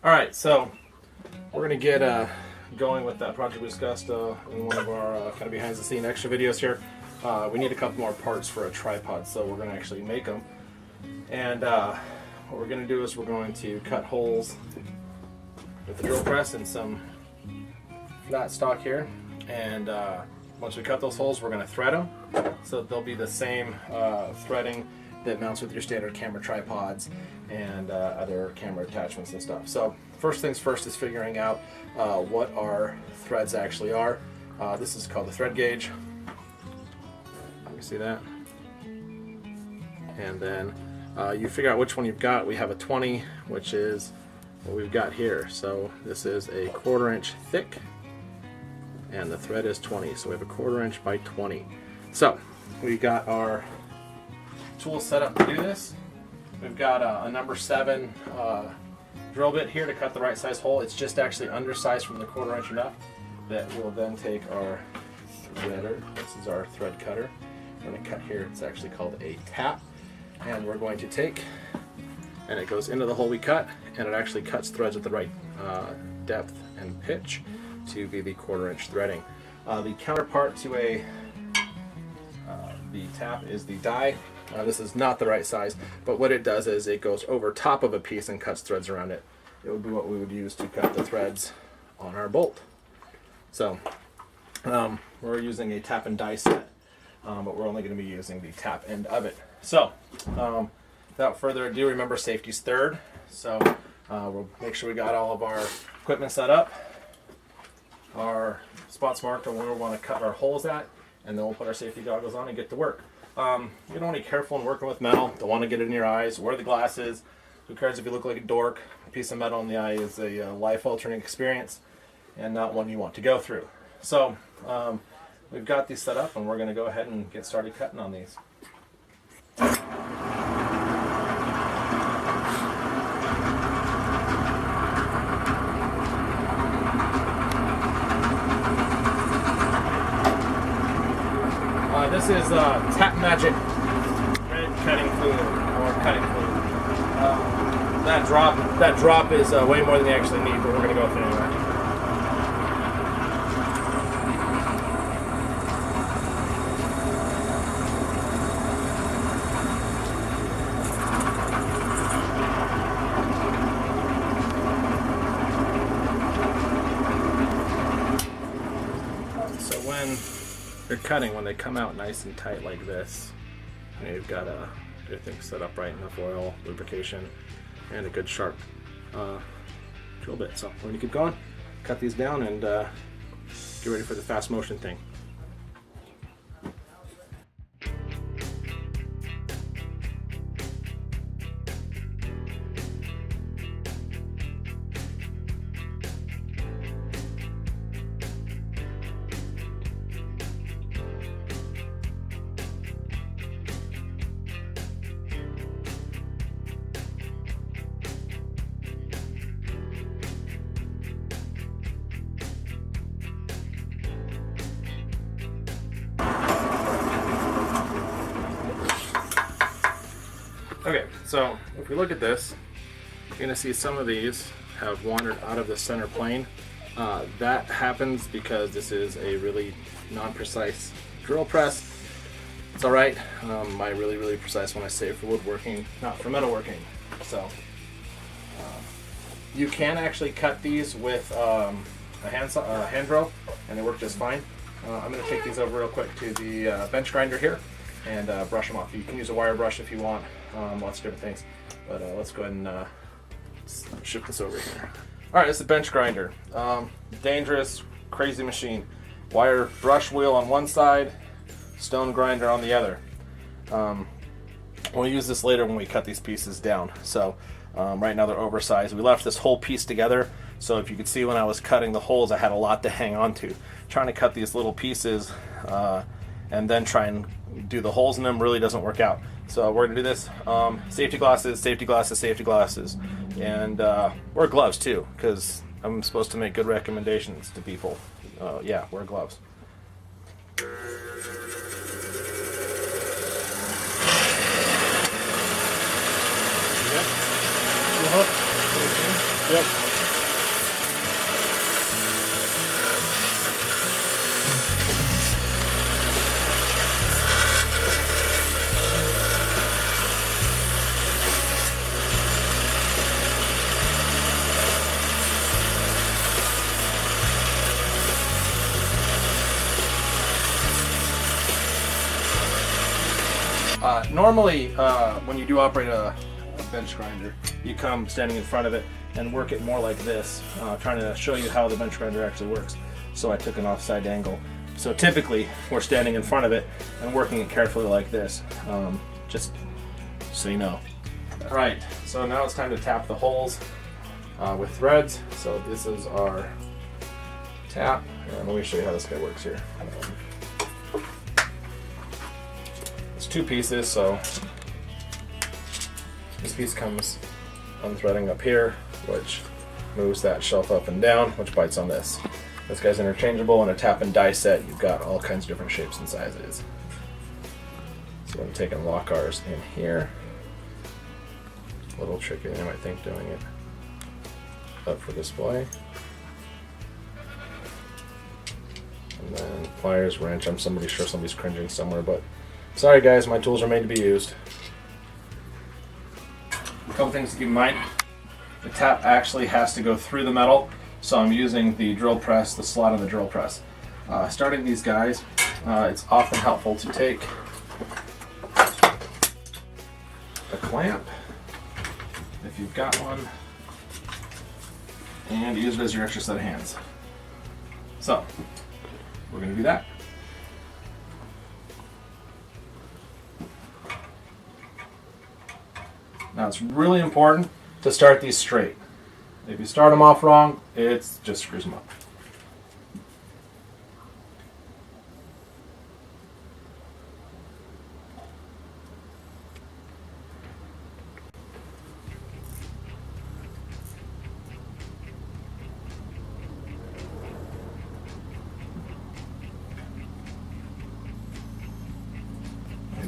Alright, so we're going to get going with that project we discussed in one of our kind of behind the scene extra videos here. We need a couple more parts for a tripod, so we're going to actually make them. And what we're going to do is we're going to cut holes with the drill press and some flat stock here. And once we cut those holes, we're going to thread them so that they'll be the same threading that mounts with your standard camera tripods and other camera attachments and stuff. So first things first is figuring out what our threads actually are. This is called the thread gauge. You see that? And then you figure out which one you've got. We have a 20, which is what we've got here. So this is a 1/4 inch thick, and the thread is 20. So we have a 1/4 inch by 20. So we got our tools set up to do this. We've got a number 7 drill bit here to cut the right size hole. It's just actually undersized from the 1/4 inch enough that we'll then take our threader. This is our thread cutter. We're going to cut here. It's actually called a tap, and we're going to take, and it goes into the hole we cut, and it actually cuts threads at the right depth and pitch to be the 1/4 inch threading. The counterpart to the tap is the die. This is not the right size, but what it does is it goes over top of a piece and cuts threads around it. It would be what we would use to cut the threads on our bolt. So we're using a tap and die set, but we're only going to be using the tap end of it. So without further ado, remember safety's third. So we'll make sure we got all of our equipment set up, our spots marked on where we want to cut our holes at, and then we'll put our safety goggles on and get to work. You don't want to be careful when working with metal. Don't want to get it in your eyes. Wear the glasses. Who cares if you look like a dork? A piece of metal in the eye is a life-altering experience and not one you want to go through. So we've got these set up, and we're going to go ahead and get started cutting on these. This is Tap Magic red cutting fluid, or cutting fluid. That drop is way more than you actually need, but we're going to go with it anyway. So when they're cutting, when they come out nice and tight like this, you've got everything set up right, enough oil, lubrication, and a good sharp drill bit. So we're going to keep going, cut these down, and get ready for the fast motion thing. Okay, so if we look at this, you're going to see some of these have wandered out of the center plane. That happens because this is a really non-precise drill press. It's alright. I really precise when I say for woodworking, not for metalworking. So you can actually cut these with a hand drill, and they work just fine. I'm going to take these over real quick to the bench grinder here and brush them off. You can use a wire brush if you want, lots of different things. But let's go ahead and shift this over here. Alright, it's the bench grinder. Dangerous, crazy machine. Wire brush wheel on one side, stone grinder on the other. We'll use this later when we cut these pieces down. So right now they're oversized. We left this whole piece together, so if you could see when I was cutting the holes, I had a lot to hang on to. Trying to cut these little pieces and then try and do the holes in them really doesn't work out. So we're going to do this. Safety glasses, safety glasses, safety glasses. And wear gloves too, because I'm supposed to make good recommendations to people. Yeah, wear gloves. Yep. Yep. normally when you do operate a bench grinder, you come standing in front of it and work it more like this, trying to show you how the bench grinder actually works. So I took an offside angle. So typically we're standing in front of it and working it carefully like this, just so you know. All right, so now it's time to tap the holes with threads. So this is our tap, and let me show you how this guy works here. It's 2 pieces, so this piece comes unthreading up here, which moves that shelf up and down, which bites on this. This guy's interchangeable. In a tap and die set, you've got all kinds of different shapes and sizes. So I'm taking lock ours in here. A little tricky than you might think doing it up for display. And then pliers, wrench. I'm sure somebody's cringing somewhere, but sorry guys, my tools are made to be used. A couple things to keep in mind. The tap actually has to go through the metal, so I'm using the drill press, the slot of the drill press. Starting these guys, it's often helpful to take a clamp, if you've got one, and use it as your extra set of hands. So, we're going to do that. Now it's really important to start these straight. If you start them off wrong, it just screws them up.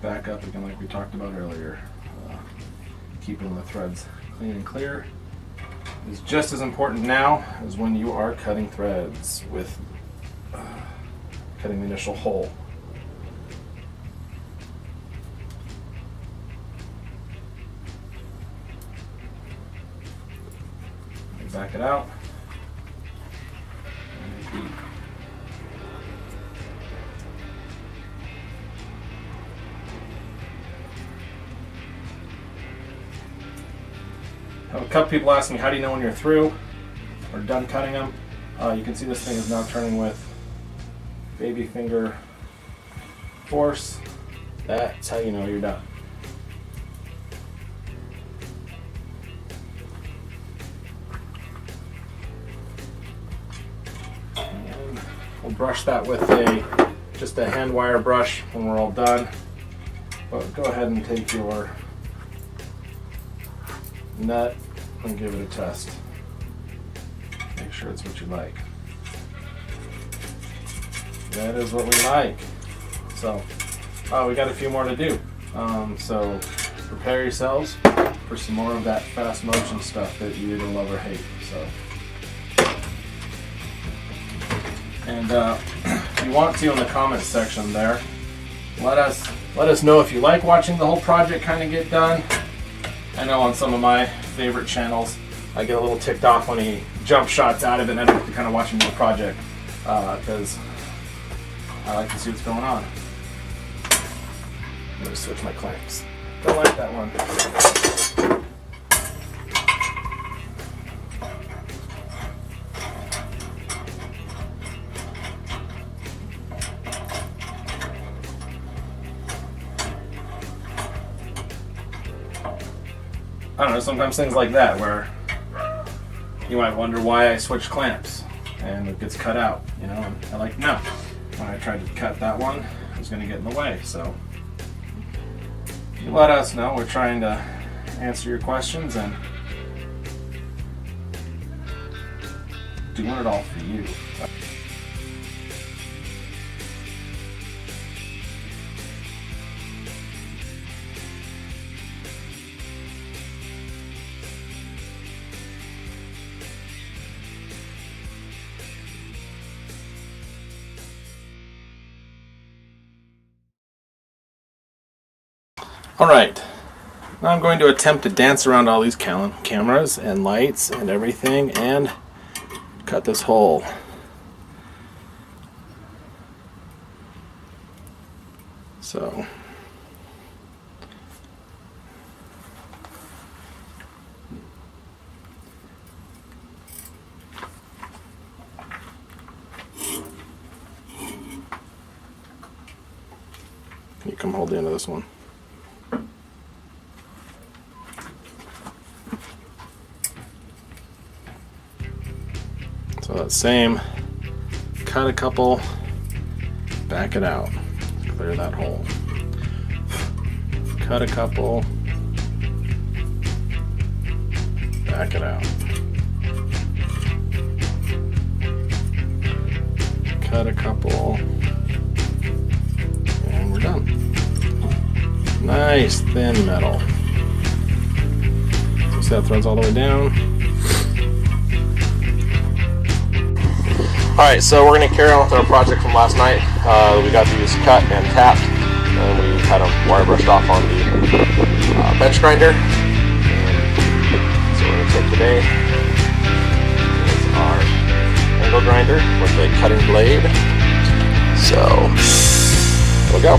Back up again like we talked about earlier. Keeping the threads clean and clear is just as important now as when you are cutting threads with cutting the initial hole. Back it out. A couple people ask me, how do you know when you're through or done cutting them? You can see this thing is now turning with baby finger force. That's how you know you're done. And we'll brush that with just a hand wire brush when we're all done. But go ahead and take your nut and give it a test. Make sure it's what you like. That is what we like. So, we got a few more to do. So prepare yourselves for some more of that fast motion stuff that you either love or hate. So, and if you want to, in the comments section there, let us know if you like watching the whole project kind of get done. I know on some of my favorite channels, I get a little ticked off when he jump shots out of it and I don't have to kind of watch him do the project because I like to see what's going on. I'm going to switch my clamps. Don't like that one. I don't know, sometimes things like that where you might wonder why I switch clamps and it gets cut out, you know, and I'm like, no. When I tried to cut that one, it was going to get in the way, so you let us know. We're trying to answer your questions and doing it all for you. Alright, now I'm going to attempt to dance around all these cameras and lights and everything and cut this hole. So, You come hold the end of this one. So that same, cut a couple, back it out, clear that hole. Cut a couple, back it out. Cut a couple, and we're done. Nice thin metal. So see that threads all the way down. Alright, so we're going to carry on with our project from last night. We got these cut and tapped, and we had them wire brushed off on the bench grinder. So we're going to take today is our angle grinder with a cutting blade. So, we'll go.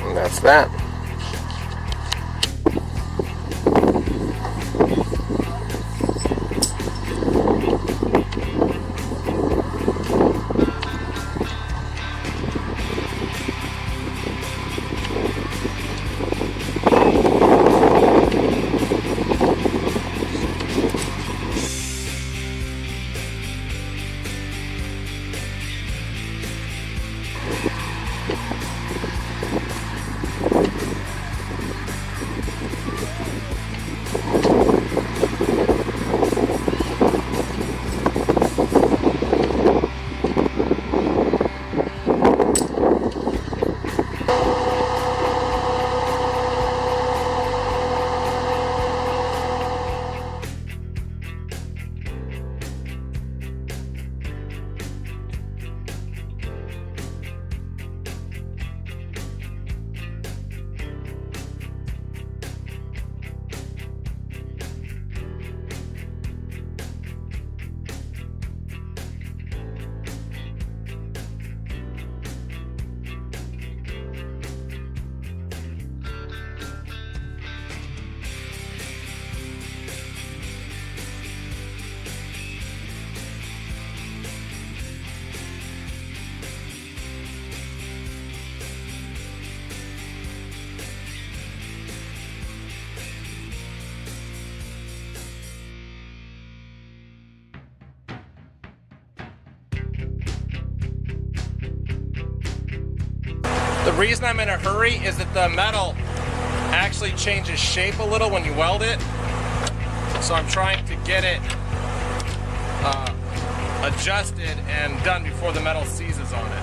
And that's that. The reason I'm in a hurry is that the metal actually changes shape a little when you weld it. So I'm trying to get it adjusted and done before the metal seizes on it.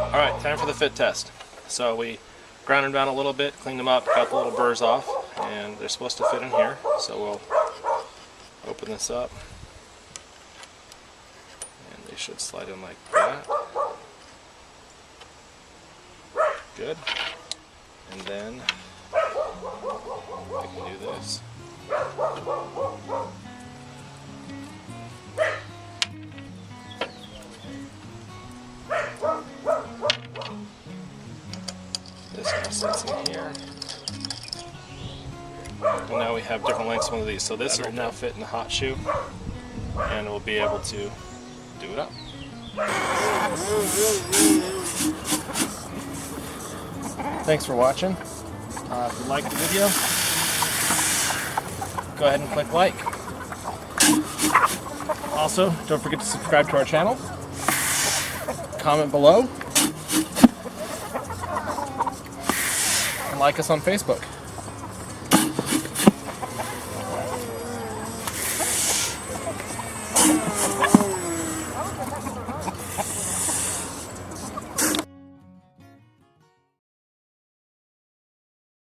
Alright, time for the fit test. So we ground them down a little bit, cleaned them up, got the little burrs off, and they're supposed to fit in here. So we'll open this up, and they should slide in like that. Good. And then I can do this. This now sits in here. And now we have different lengths of one of these. So this will now fit in the Hotshoe, and we'll be able to do it up. Thanks for watching. If you liked the video, go ahead and click like. Also, don't forget to subscribe to our channel. Comment below. And like us on Facebook.